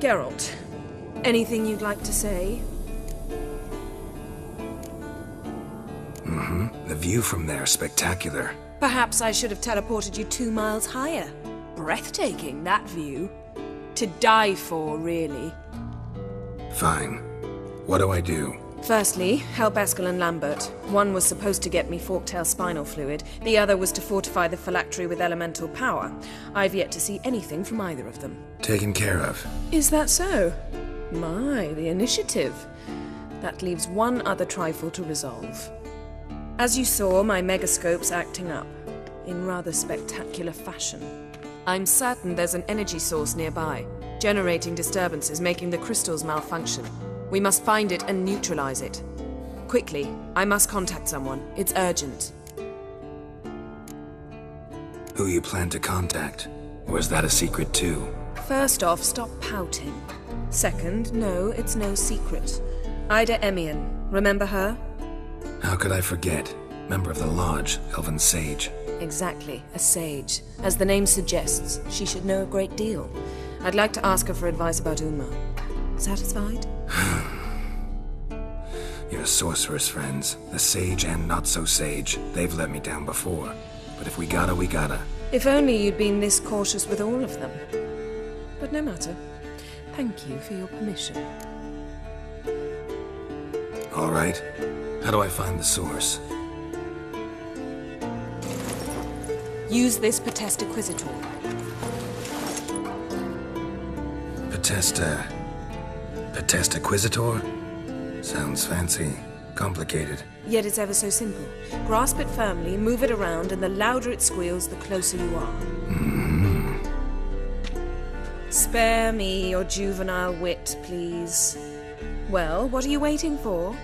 Geralt, anything you'd like to say? The view from there is spectacular. Perhaps I should have teleported you 2 miles higher. Breathtaking, that view. To die for, really. Fine. What do I do? Firstly, help Eskel and Lambert. One was supposed to get me forktail spinal fluid, the other was to fortify the phylactery with elemental power. I've yet to see anything from either of them. Taken care of. Is that so? My, the initiative. That leaves one other trifle to resolve. As you saw, my megascope's acting up, in rather spectacular fashion. I'm certain there's an energy source nearby, generating disturbances, making the crystals malfunction. We must find it and neutralize it. Quickly, I must contact someone. It's urgent. Who you plan to contact? Or is that a secret too? First off, stop pouting. Second, no, it's no secret. Ida Emian, remember her? How could I forget? Member of the Lodge, Elven Sage. Exactly, a sage. As the name suggests, she should know a great deal. I'd like to ask her for advice about Uma. Satisfied? Your sorceress friends, the sage and not-so-sage, they've let me down before. But if we gotta, we gotta. If only you'd been this cautious with all of them. But no matter. Thank you for your permission. All right. How do I find the source? Use this Potesta Quisitor. Potesta Quisitor? Sounds fancy. Complicated. Yet it's ever so simple. Grasp it firmly, move it around, and the louder it squeals, the closer you are. Spare me your juvenile wit, please. Well, what are you waiting for?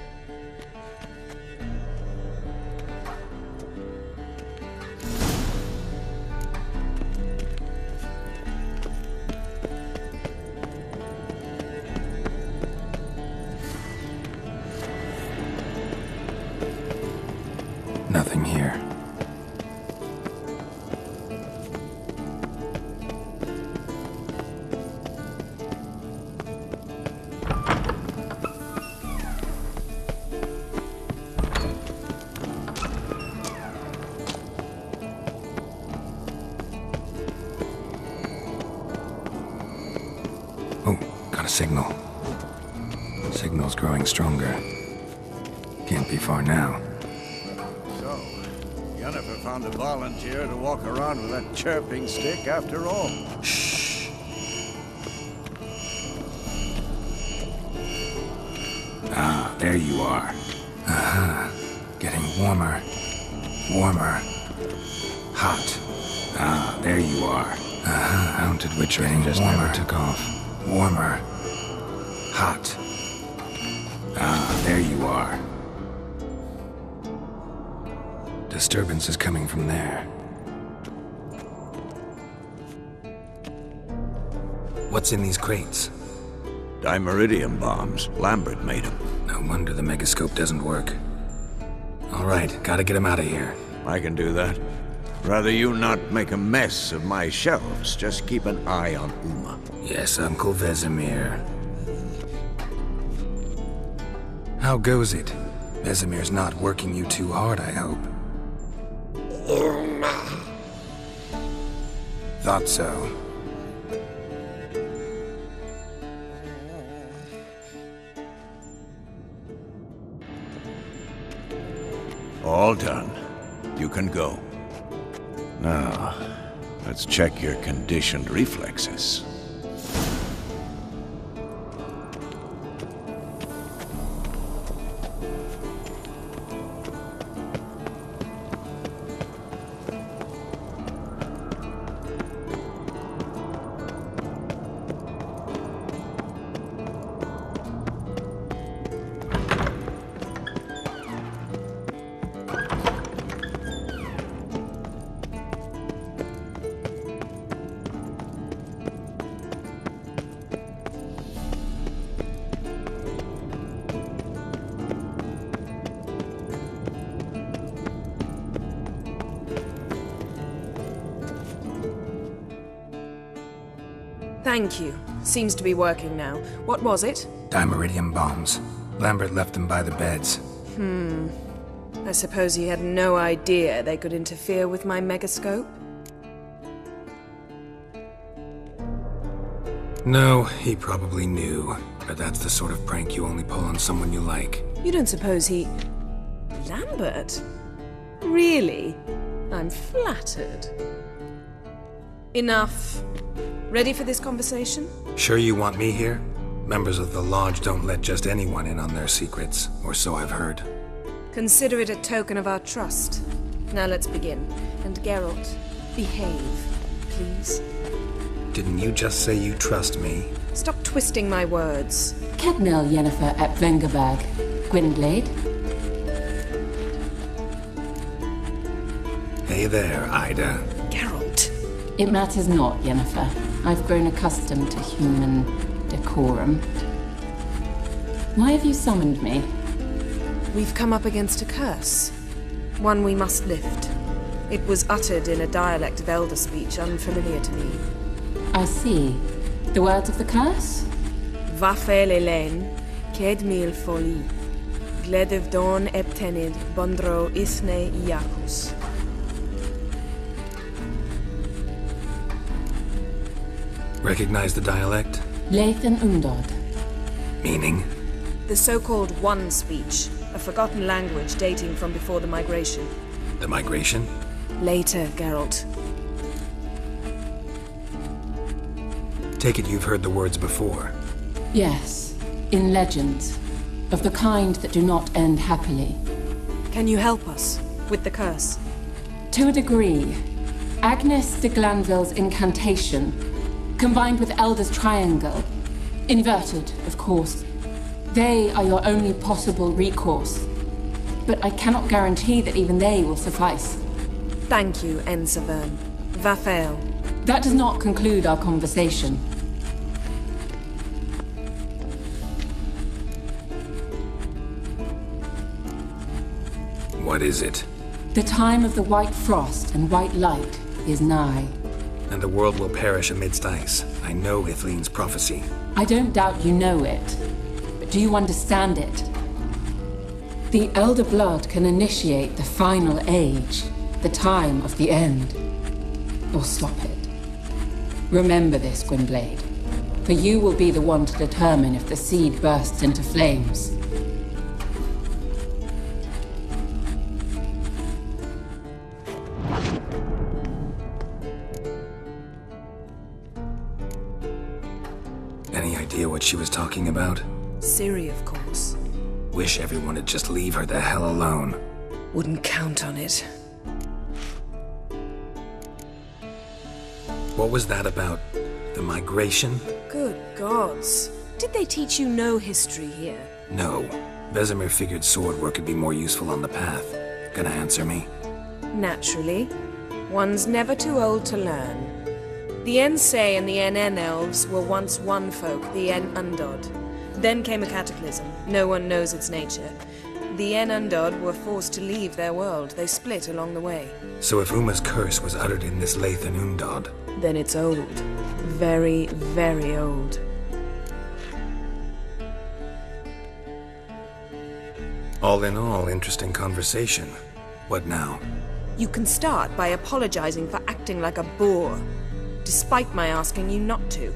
Nothing here. Oh, got a signal. Signal's growing stronger. Can't be far now. Jennifer found a volunteer to walk around with that chirping stick after all. Shh. Ah, there you are. Getting warmer. Warmer. Hot. Ah, there you are. Haunted witch ring just never took off. Warmer. Hot. Ah, there you are. Disturbance is coming from there. What's in these crates? Dimeridium bombs. Lambert made them. No wonder the megascope doesn't work. All right, gotta get him out of here. I can do that. Rather you not make a mess of my shelves. Just keep an eye on Uma. Yes, Uncle Vesemir. How goes it? Vesemir's not working you too hard, I hope. Thought so. All done. You can go. Now, let's check your conditioned reflexes. Thank you. Seems to be working now. What was it? Dimeridium bombs. Lambert left them by the beds. I suppose he had no idea they could interfere with my megascope? No, he probably knew. But that's the sort of prank you only pull on someone you like. You don't suppose he... Lambert? Really? I'm flattered. Enough. Ready for this conversation? Sure you want me here? Members of the Lodge don't let just anyone in on their secrets, or so I've heard. Consider it a token of our trust. Now let's begin. And Geralt, behave, please. Didn't you just say you trust me? Stop twisting my words. Kednel Yennefer at Vengerberg. Gwynblade. Hey there, Ida. Geralt. It matters not, Yennefer. I've grown accustomed to human decorum. Why have you summoned me? We've come up against a curse. One we must lift. It was uttered in a dialect of Elder speech unfamiliar to me. I see. The words of the curse? Vafel Elaine, Ked mil foli, Gledev don eptenid, Bondro isne iacus. Recognize the dialect? Lathan Undod. Meaning? The so-called One speech, a forgotten language dating from before the migration. The migration? Later, Geralt. Take it you've heard the words before. Yes, in legends. Of the kind that do not end happily. Can you help us with the curse? To a degree. Agnes de Glanville's incantation, combined with Elder's triangle, inverted, of course. They are your only possible recourse. But I cannot guarantee that even they will suffice. Thank you, Ensavern. Vafel. That does not conclude our conversation. What is it? The time of the white frost and white light is nigh. And the world will perish amidst ice. I know Ithleen's prophecy. I don't doubt you know it. But do you understand it? The Elder Blood can initiate the final age, the time of the end. Or stop it. Remember this, Gwynblade. For you will be the one to determine if the seed bursts into flames. Any idea what she was talking about? Ciri, of course. Wish everyone would just leave her the hell alone. Wouldn't count on it. What was that about? The migration? Good gods. Did they teach you no history here? No. Vesemir figured sword work could be more useful on the path. Gonna answer me? Naturally. One's never too old to learn. The Ensei and the NN elves were once one folk, the En Undod. Then came a cataclysm. No one knows its nature. The En Undod were forced to leave their world. They split along the way. So if Uma's curse was uttered in this Lathan Undod, Then it's old. Very, very old. all in all, interesting conversation. What now? You can start by apologizing for acting like a boor, despite my asking you not to.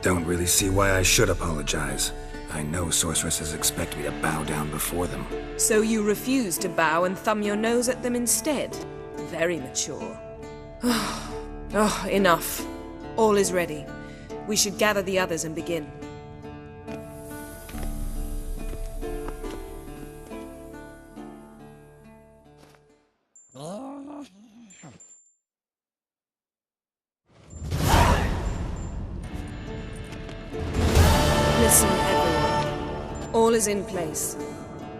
Don't really see why I should apologize. I know sorceresses expect me to bow down before them. So you refuse to bow and thumb your nose at them instead? Very mature. Oh, enough. All is ready. We should gather the others and begin. Listen, everyone. All is in place.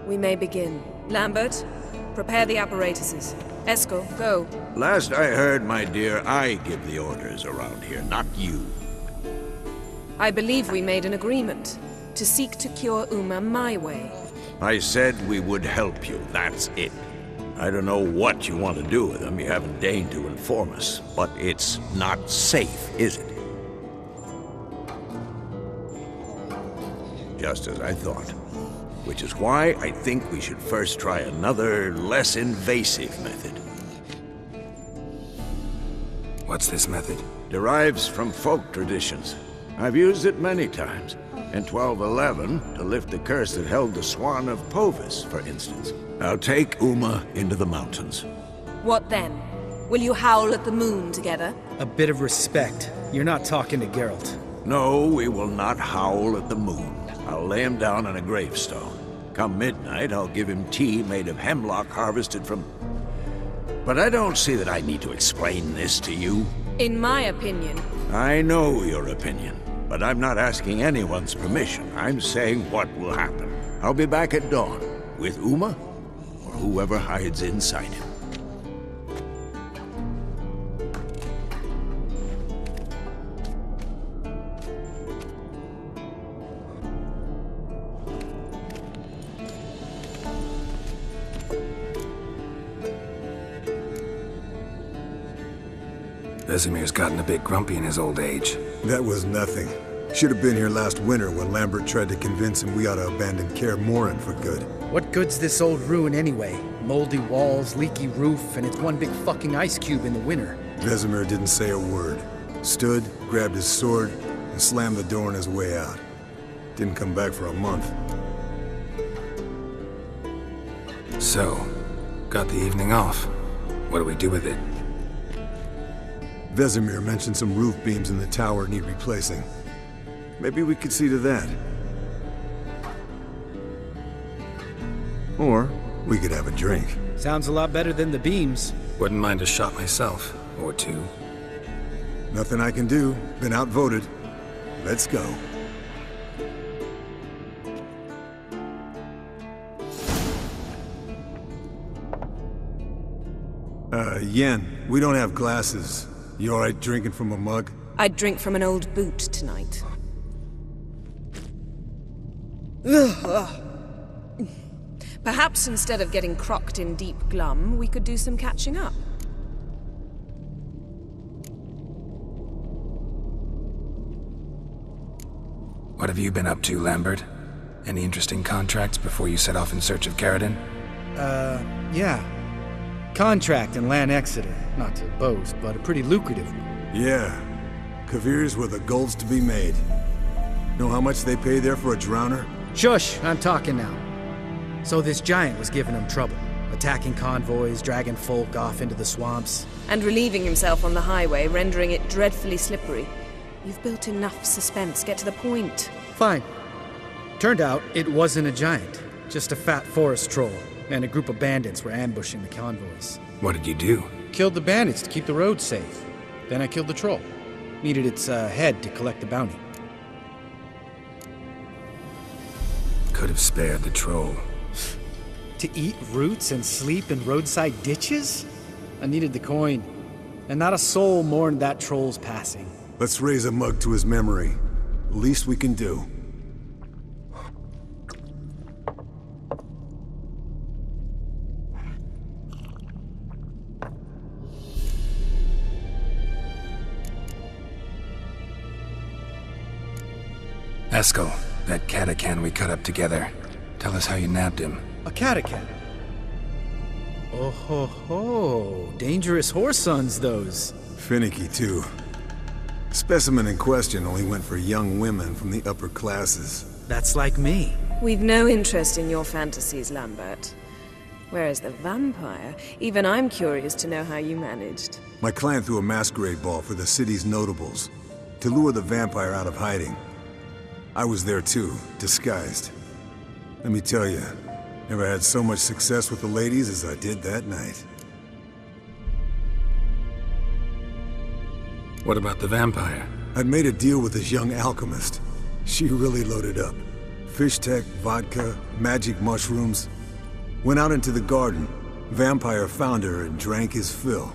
We may begin. Lambert, prepare the apparatuses. Eskel, go. Last I heard, my dear, I give the orders around here, not you. I believe we made an agreement to seek to cure Uma my way. I said we would help you, that's it. I don't know what you want to do with them. You haven't deigned to inform us. But it's not safe, is it? Just as I thought. Which is why I think we should first try another, less invasive method. What's this method? Derives from folk traditions. I've used it many times. In 1211, to lift the curse that held the Swan of Povis, for instance. I'll take Uma into the mountains. What then? Will you howl at the moon together? A bit of respect. You're not talking to Geralt. No, we will not howl at the moon. I'll lay him down on a gravestone. Come midnight, I'll give him tea made of hemlock harvested from... But I don't see that I need to explain this to you. In my opinion. I know your opinion, but I'm not asking anyone's permission. I'm saying what will happen. I'll be back at dawn, with Uma, or whoever hides inside him. Vesemir's gotten a bit grumpy in his old age. That was nothing. Should have been here last winter when Lambert tried to convince him we ought to abandon Kaer Morhen for good. What good's this old ruin anyway? Moldy walls, leaky roof, and it's one big fucking ice cube in the winter. Vesemir didn't say a word. Stood, grabbed his sword, and slammed the door on his way out. Didn't come back for a month. So, got the evening off. What do we do with it? Vesemir mentioned some roof beams in the tower need replacing. Maybe we could see to that. Or we could have a drink. Sounds a lot better than the beams. Wouldn't mind a shot myself, or two. Nothing I can do. Been outvoted. Let's go. Yen, we don't have glasses. You alright drinking from a mug? I'd drink from an old boot tonight. Perhaps instead of getting crocked in deep glum, we could do some catching up. What have you been up to, Lambert? Any interesting contracts before you set off in search of Caradon? Yeah. Contract in Lan Exeter. Not to boast, but a pretty lucrative one. Yeah. Kavir's were the golds to be made. Know how much they pay there for a drowner? Shush, I'm talking now. So this giant was giving him trouble. Attacking convoys, dragging folk off into the swamps. And relieving himself on the highway, rendering it dreadfully slippery. You've built enough suspense. Get to the point. Fine. Turned out it wasn't a giant. Just a fat forest troll. And a group of bandits were ambushing the convoys. What did you do? Killed the bandits to keep the roads safe. Then I killed the troll. Needed its head to collect the bounty. Could have spared the troll. To eat roots and sleep in roadside ditches? I needed the coin. And not a soul mourned that troll's passing. Let's raise a mug to his memory. Least we can do. Eskel, that catacan we cut up together. Tell us how you nabbed him. A catacan? Oh ho ho. Dangerous horse sons, those. Finicky, too. Specimen in question only went for young women from the upper classes. That's like me. We've no interest in your fantasies, Lambert. Whereas the vampire, even I'm curious to know how you managed. My clan threw a masquerade ball for the city's notables, to lure the vampire out of hiding. I was there too, disguised. Let me tell you, never had so much success with the ladies as I did that night. What about the vampire? I'd made a deal with this young alchemist. She really loaded up. Fish tech, vodka, magic mushrooms. Went out into the garden. Vampire found her and drank his fill.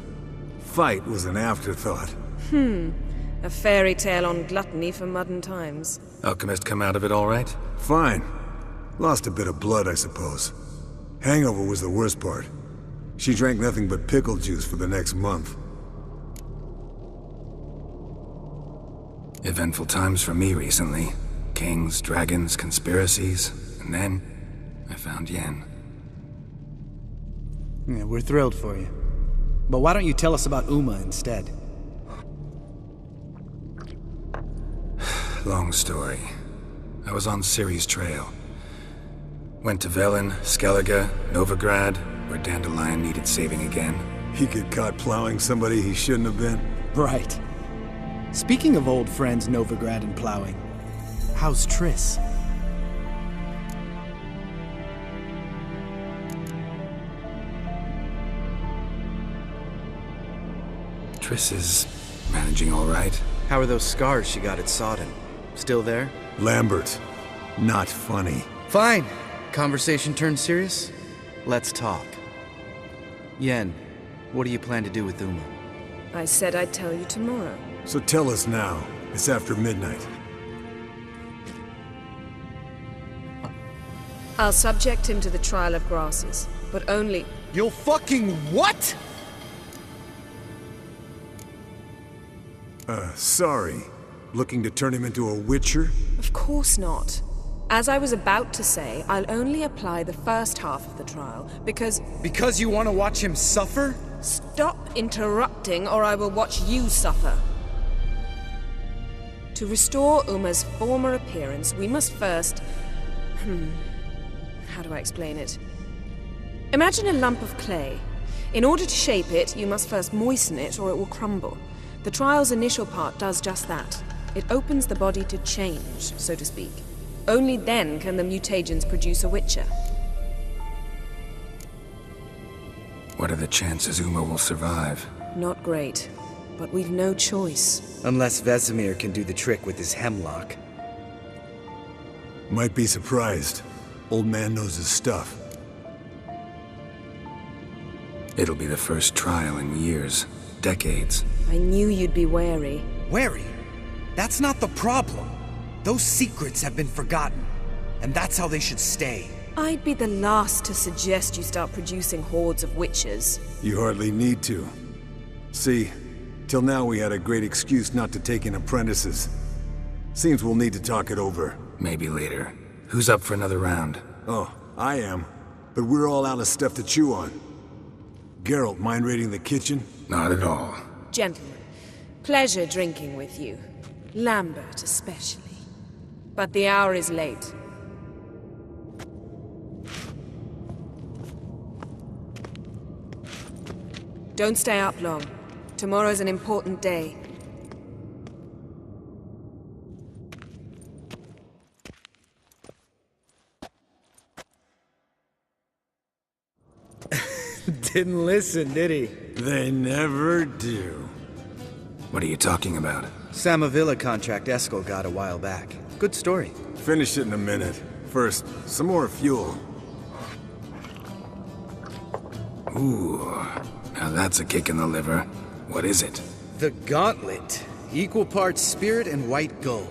Fight was an afterthought. A fairy tale on gluttony for modern times. Alchemist come out of it all right? Fine. Lost a bit of blood, I suppose. Hangover was the worst part. She drank nothing but pickle juice for the next month. Eventful times for me recently. Kings, dragons, conspiracies, and then I found Yen. Yeah, we're thrilled for you. But why don't you tell us about Uma instead? Long story. I was on Ciri's trail. Went to Velen, Skellige, Novigrad, where Dandelion needed saving again. He get caught plowing somebody he shouldn't have been. Right. Speaking of old friends Novigrad and plowing, how's Triss? Triss is managing all right. How are those scars she got at Sodden? Still there? Lambert. Not funny. Fine. Conversation turned serious? Let's talk. Yen, what do you plan to do with Uma? I said I'd tell you tomorrow. So tell us now. It's after midnight. I'll subject him to the trial of grasses, but only... You'll fucking what? Sorry. Looking to turn him into a witcher? Of course not. As I was about to say, I'll only apply the first half of the trial, because... Because you want to watch him suffer? Stop interrupting, or I will watch you suffer. To restore Uma's former appearance, we must first... How do I explain it? Imagine a lump of clay. In order to shape it, you must first moisten it, or it will crumble. The trial's initial part does just that. It opens the body to change, so to speak. Only then can the mutagens produce a witcher. What are the chances Uma will survive? Not great, but we've no choice. Unless Vesemir can do the trick with his hemlock. Might be surprised. Old man knows his stuff. It'll be the first trial in years. Decades. I knew you'd be wary. Wary? That's not the problem. Those secrets have been forgotten, and that's how they should stay. I'd be the last to suggest you start producing hordes of witches. You hardly need to. See, till now we had a great excuse not to take in apprentices. Seems we'll need to talk it over. Maybe later. Who's up for another round? Oh, I am. But we're all out of stuff to chew on. Geralt, mind raiding the kitchen? Not at all. Gentlemen, pleasure drinking with you. Lambert especially. But the hour is late. Don't stay up long. Tomorrow's an important day. Didn't listen, did he? They never do. What are you talking about? Samavilla contract Eskel got a while back. Good story. Finish it in a minute. First, some more fuel. Ooh, now that's a kick in the liver. What is it? The Gauntlet. Equal parts spirit and white gull.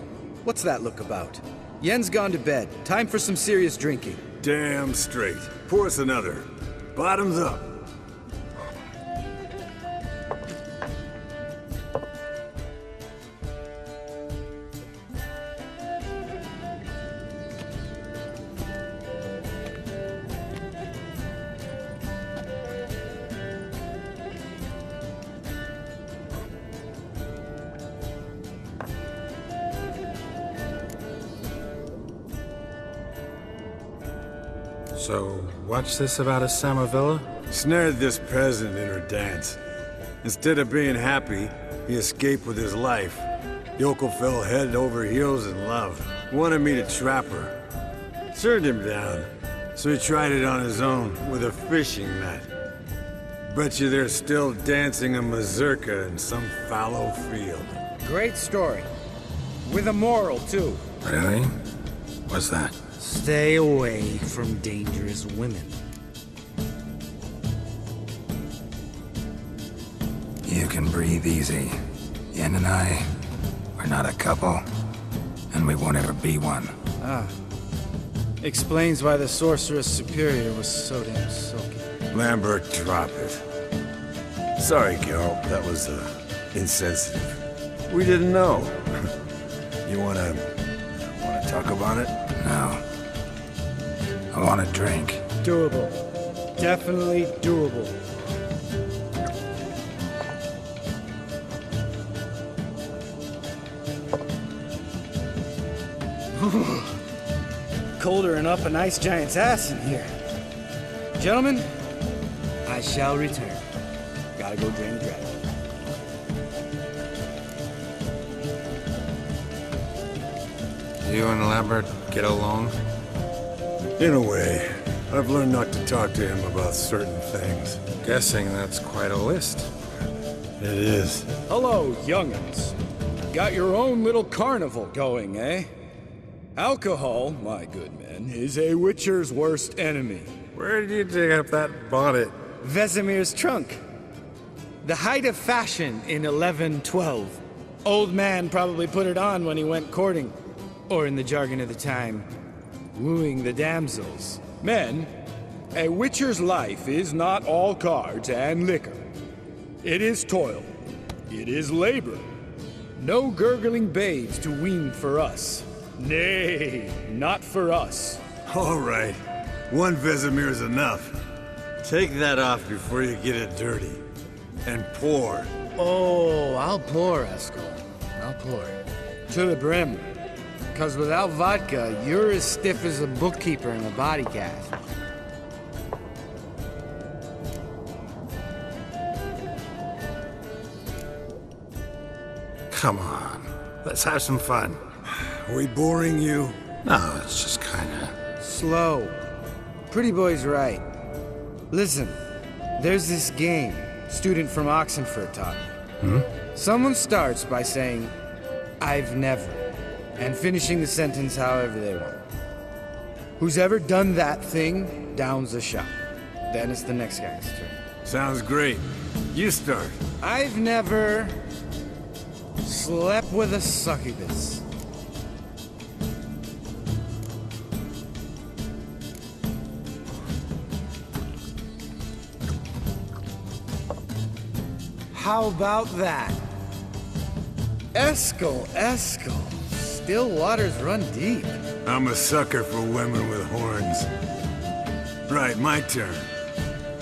What's that look about? Yen's gone to bed. Time for some serious drinking. Damn straight. Pour us another. Bottoms up. So, what's this about a Samavilla? Snared this peasant in her dance. Instead of being happy, he escaped with his life. Yokel fell head over heels in love. Wanted me to trap her. Turned him down. So he tried it on his own with a fishing net. Bet you they're still dancing a mazurka in some fallow field. Great story. With a moral, too. Really? What's that? Stay away from dangerous women. You can breathe easy. Yen and I, we're not a couple. And we won't ever be one. Explains why the Sorceress Superior was so damn sulky. Lambert, drop it. Sorry, Carol, that was, insensitive. We didn't know. You wanna talk about it? No. I want a drink. Doable. Definitely doable. Colder than up a nice giant's ass in here. Gentlemen, I shall return. Gotta go drain the dragon. You and Lambert get along? In a way. I've learned not to talk to him about certain things. Guessing that's quite a list. It is. Hello, young'uns. Got your own little carnival going, eh? Alcohol, my good men, is a witcher's worst enemy. Where did you dig up that bonnet? Vesemir's trunk. The height of fashion in 1112. Old man probably put it on when he went courting. Or in the jargon of the time, wooing the damsels. Men, a witcher's life is not all cards and liquor. It is toil. It is labor. No gurgling babes to wean for us. Nay, not for us. All right. One Vesemir's enough. Take that off before you get it dirty. And pour. Oh, I'll pour, Eskel. I'll pour. To the brim. 'Cause without vodka, you're as stiff as a bookkeeper in a body cast. Come on. Let's have some fun. Are we boring you? No, it's just kinda... Slow. Pretty boy's right. Listen, there's this game student from Oxenford taught me. Someone starts by saying, I've never, and finishing the sentence however they want. Who's ever done that thing downs the shot. Then it's the next guy's turn. Sounds great. You start. I've never slept with a succubus. How about that? Eskel. Still waters run deep. I'm a sucker for women with horns. Right, my turn.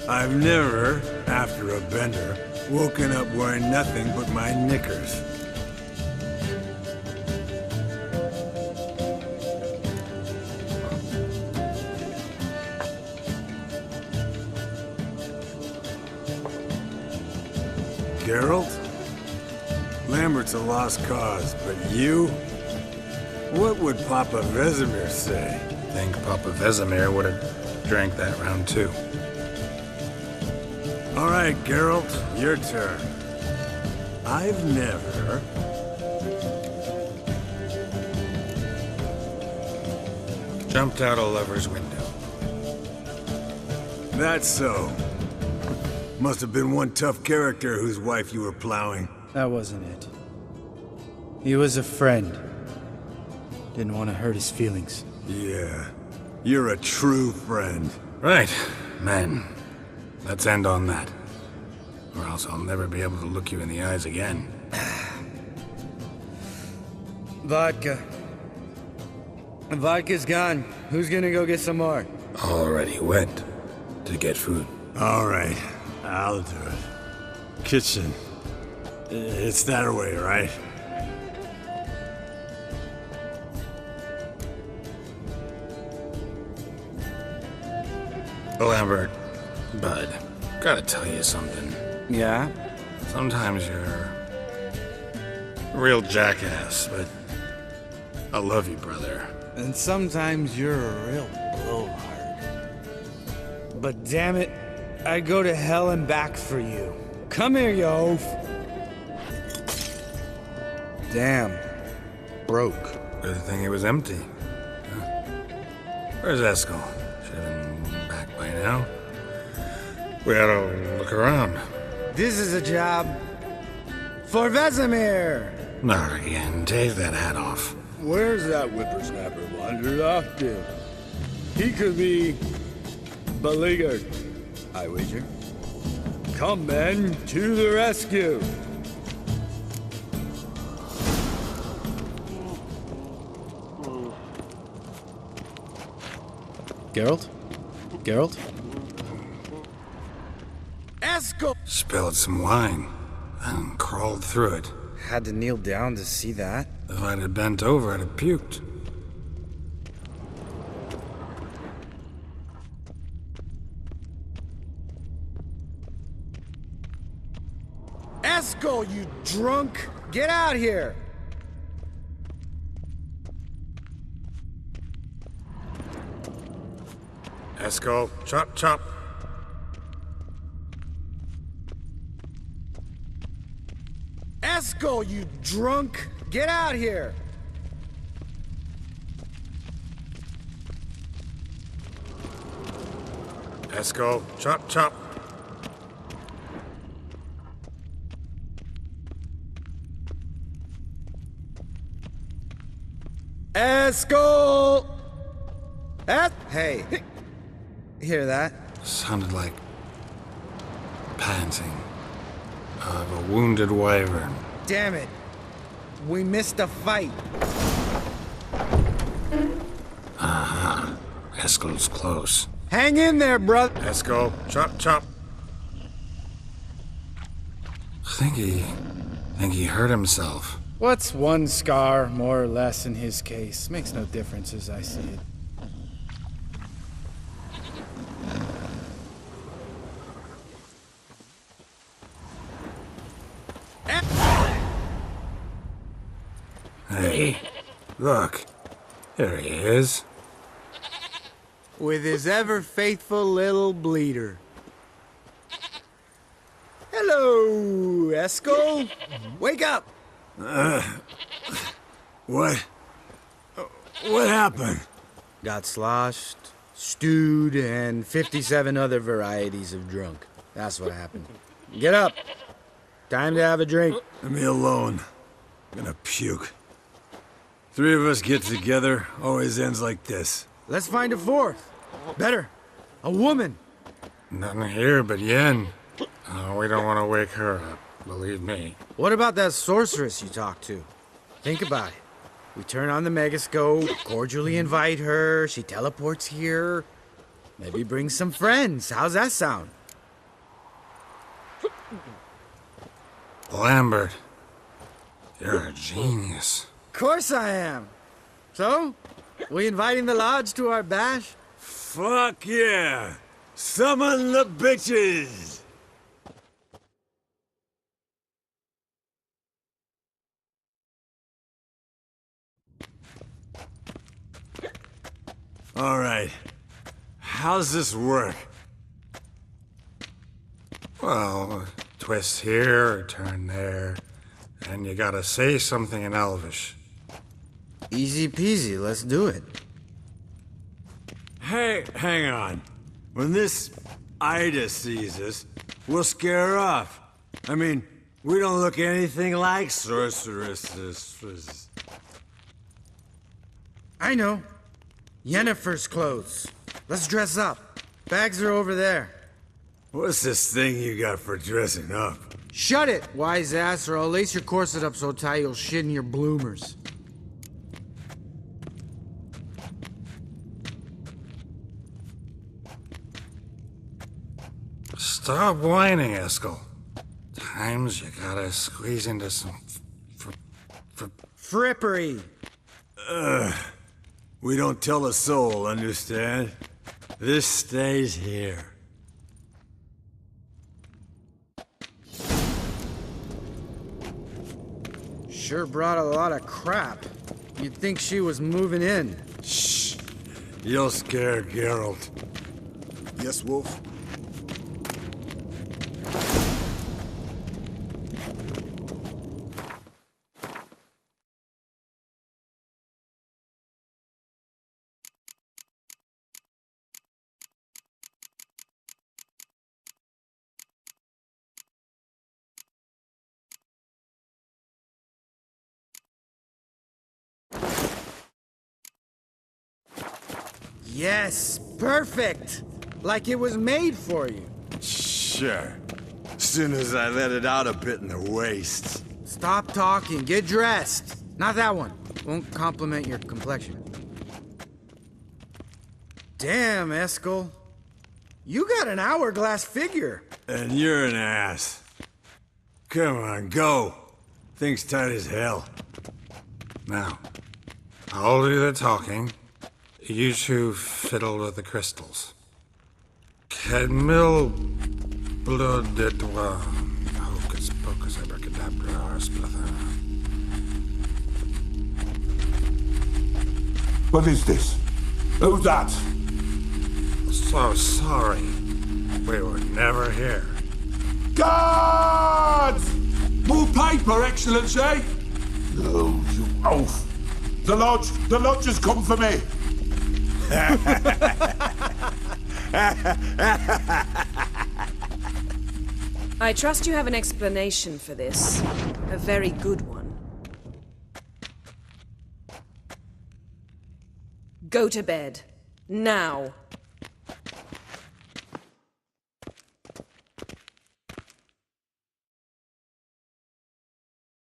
I've never, after a bender, woken up wearing nothing but my knickers. Geralt? Lambert's a lost cause, but you? What would Papa Vesemir say? Think Papa Vesemir would have drank that round too. All right, Geralt, your turn. I've never... Jumped out a lover's window. That's so. Must have been one tough character whose wife you were plowing. That wasn't it. He was a friend. Didn't want to hurt his feelings. Yeah. You're a true friend. Right, men. Let's end on that. Or else I'll never be able to look you in the eyes again. Vodka. Vodka's gone. Who's gonna go get some more? Already went to get food. All right. I'll do it. Kitchen. It's that way, right? Lambert, Bud, gotta tell you something. Yeah? Sometimes you're a real jackass, but I love you, brother. And sometimes you're a real blowhard. But damn it, I'd go to hell and back for you. Come here, you oaf. Damn. Broke. Good thing it was empty. Huh? Where's Eskel? Should have been back by now. We ought to look around. This is a job for Vesemir. Not again. Take that hat off. Where's that whippersnapper wandered off to? He could be beleaguered. I wager. Come, men, to the rescue! Geralt? Geralt? Eskel! Spilled some wine and crawled through it. Had to kneel down to see that. If I'd have bent over, I'd have puked. Eskel, you drunk! Get out here! Eskel, chop chop. Eskel, you drunk! Get out here! Eskel, chop chop. Eskel! Hey, hear that? Sounded like panting of a wounded wyvern. Damn it. We missed a fight. Aha. Eskel's close. Hang in there, brother. Eskel, chop chop. Think he hurt himself. What's one scar, more or less, in his case? Makes no difference as I see it. Hey, look. There he is. With his ever-faithful little bleeder. Hello, Eskel. Wake up! What happened? Got sloshed, stewed, and 57 other varieties of drunk. That's what happened. Get up. Time to have a drink. Leave me alone. I'm gonna puke. Three of us get together, always ends like this. Let's find a fourth. Better. A woman. Nothing here but Yen. Oh, we don't want to wake her up, believe me. What about that sorceress you talked to? Think about it. We turn on the megascope, cordially invite her, she teleports here. Maybe bring some friends. How's that sound? Lambert, you're a genius. Of course I am. So, we inviting the lodge to our bash? Fuck yeah! Summon the bitches! All right. How's this work? Well, twist here or turn there, and you gotta say something in Elvish. Easy peasy, let's do it. Hey, hang on. When this Ida sees us, we'll scare her off. I mean, we don't look anything like sorceresses. I know. Yennefer's clothes. Let's dress up. Bags are over there. What's this thing you got for dressing up? Shut it, wise ass, or I'll lace your corset up so tight you'll shit in your bloomers. Stop whining, Eskel. Times you gotta squeeze into some Frippery. We don't tell a soul, understand? This stays here. Sure brought a lot of crap. You'd think she was moving in. Shh. You'll scare Geralt. Yes, Wolf? Yes, perfect. Like it was made for you. Sure. Soon as I let it out a bit in the waist. Stop talking, get dressed. Not that one. Won't compliment your complexion. Damn, Eskel. You got an hourglass figure. And you're an ass. Come on, go. Thing's tight as hell. Now, I'll do the talking. You two fiddle with the crystals. Cadmil blood de toi. Hocus pocus abracadabra arsplatha. What is this? Who's that? So sorry. We were never here. Guards! More paper, Excellency! No, you oaf. The lodge has come for me. I trust you have an explanation for this. A very good one. Go to bed. Now.